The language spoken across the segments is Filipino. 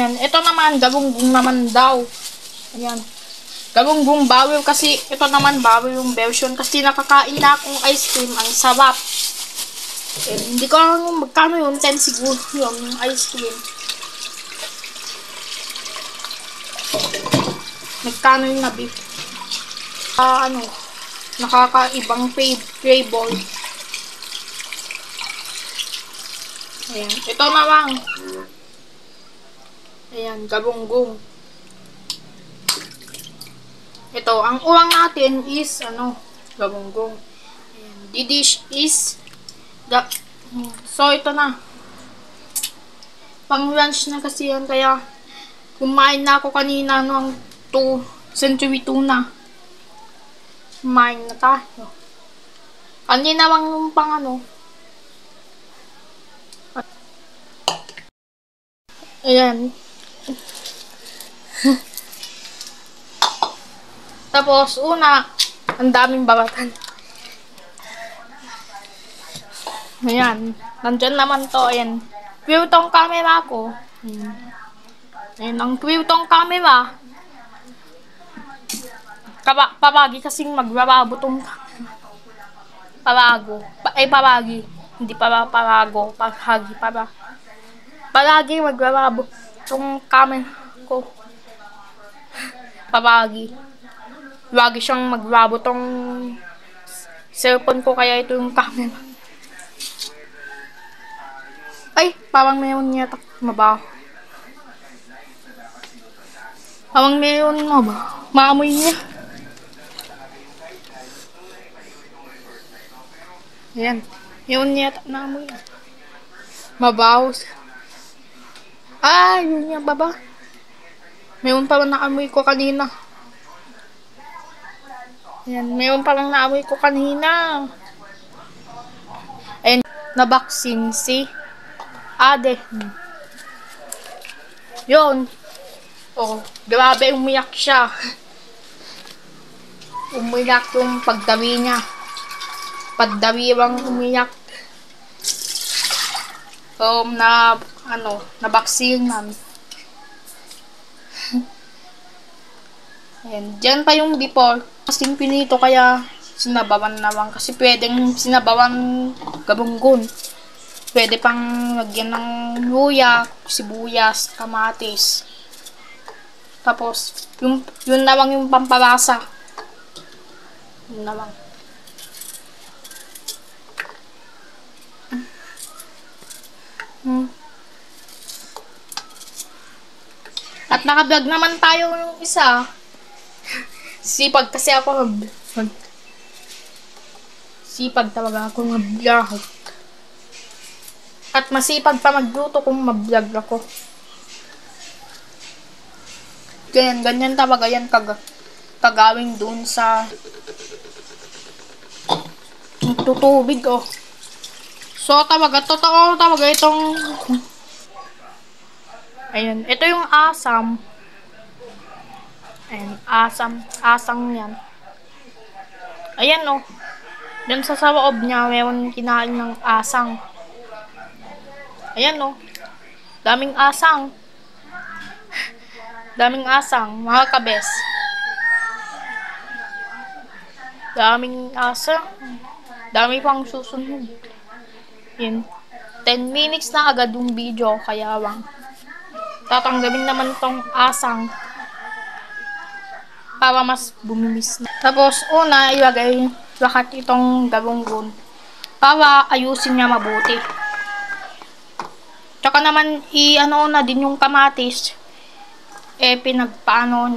Ayan, ito naman, galunggong naman daw. Ayan. Galunggong bawal kasi, ito naman bawal yung version kasi nakakain na akong ice cream. Ang sarap. Ayan, hindi ko alam magkano yun, 10 siguro yung ice cream. Magkano yung nabi? Nakakaibang flavor. Ayan, ito naman. Ayan, galunggong. Ito, ang uwang natin is, galunggong. Ayan, the dish is, so, ito na. Pang lunch na kasi yan, kaya, kumain na ako kanina ng 2 century tuna. Kumain na tayo. Kanina lang yung pang Ayan. Tapos, ang daming babatan. Ayan. Nandyan naman to. Ayan. View tong camera ko. Ayan. Ang view tong camera. Pabagi kasing magbababo tong parago. Pabagi. Hindi parago. Pahagi. Palagi magbababo tong camera ko. Pabagi. Lagi siyang magbabo tong cellphone ko, kaya ito yung camera. Ay, parang mayroon yata mabaho. Parang mayroon mabaho. Maamoy niya. Ayan. Mayroon yata naamoy. Mabaho. Yun yung baba. Mayroon pa lang naamoy ko kanina. Ayan, mayroon pa lang naamoy ko kanina. Ayan, na-vaccine si Ade. Yun. Grabe, umiyak siya. Umiyak yung pagdawi niya. Pagdawiwang umiyak. So, na-vaccine namin. Ayan, dyan pa yung before. Kasing pinito, kaya sinabawan naman. Kasi pwedeng sinabawan galunggong. Pwede pang lagyan ng luya, sibuyas, kamatis. Tapos, yun na lang yung pampalasa. Yun na lang. At nakablog naman tayo yung isa. Sipag kasi ako sipag talaga ako mag-vlog. At masipag pa magluto kung mag-vlog ako. Ganyan talaga yan kagawin dun sa tutubig, So, totoo talaga itong ayan, ito yung asam. Ayan, asang yan. Ayan, dun sa loob niya, mayroon kinain ng asang. Ayan, daming asang. Daming asang, mga kabes. Daming asang. Dami pang susunod. Yan. 10 minutes na agad yung video, kaya lang. Tatanggalin naman tong asang para mas bumimis na. Tapos, ilagay lahat itong galunggong para ayusin niya mabuti. Tsaka naman, na din yung kamatis. Pinagpaano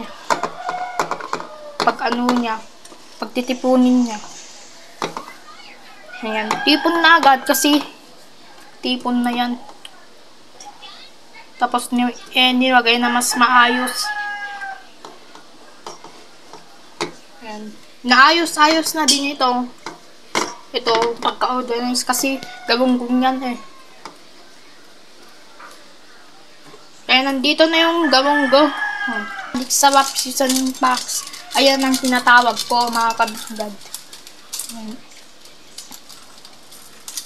niya. Pagtitipunin niya. Ayan, tipon na agad kasi tipon na yan. Tapos, nilagay na mas maayos. Ayan. Naayos-ayos na din ito. Ito, pagka-organize kasi galunggong yan Kaya nandito na yung galunggong. Magic Sarap Seasoning Packs. Ayan ang tinatawag ko, mga kabigad.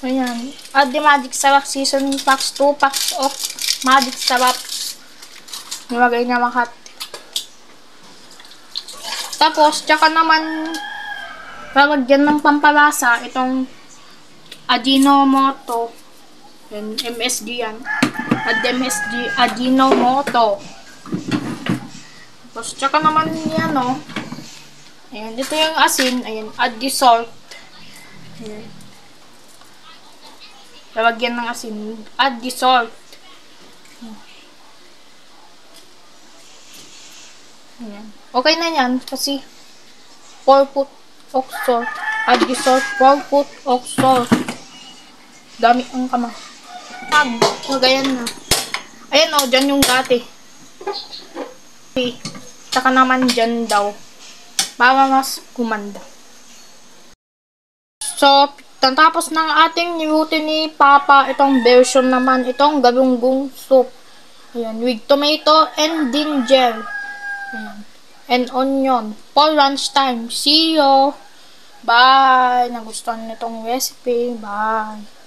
Ayan. At the Magic Sarap Seasoning Packs, 2 packs of Magic Sarap Nilagay niya lahat. Tapos, tsaka naman, lalagyan ng pampalasa, itong Ajinomoto. Yan, MSG yan. At MSG, Ajinomoto. Tapos, tsaka naman yan, no. Ayan, dito yung asin. Ayan, add the salt. Ayan. Lalagyan ng asin. Add the salt. Ayan. Okay na yan kasi 4 foot of salt. Add the salt. 4 foot of salt. Dami ang kama. Magayan na. Ayan o, dyan yung dati. Okay. Saka naman dyan daw. Para mas kumanda. So, tatapos ng ating niluto ni Papa, itong version naman, itong galunggong soup. Ayan, with tomato and ginger. Ayan. And onion. For lunchtime. See you! Bye! Nagustuhan nitong recipe. Bye!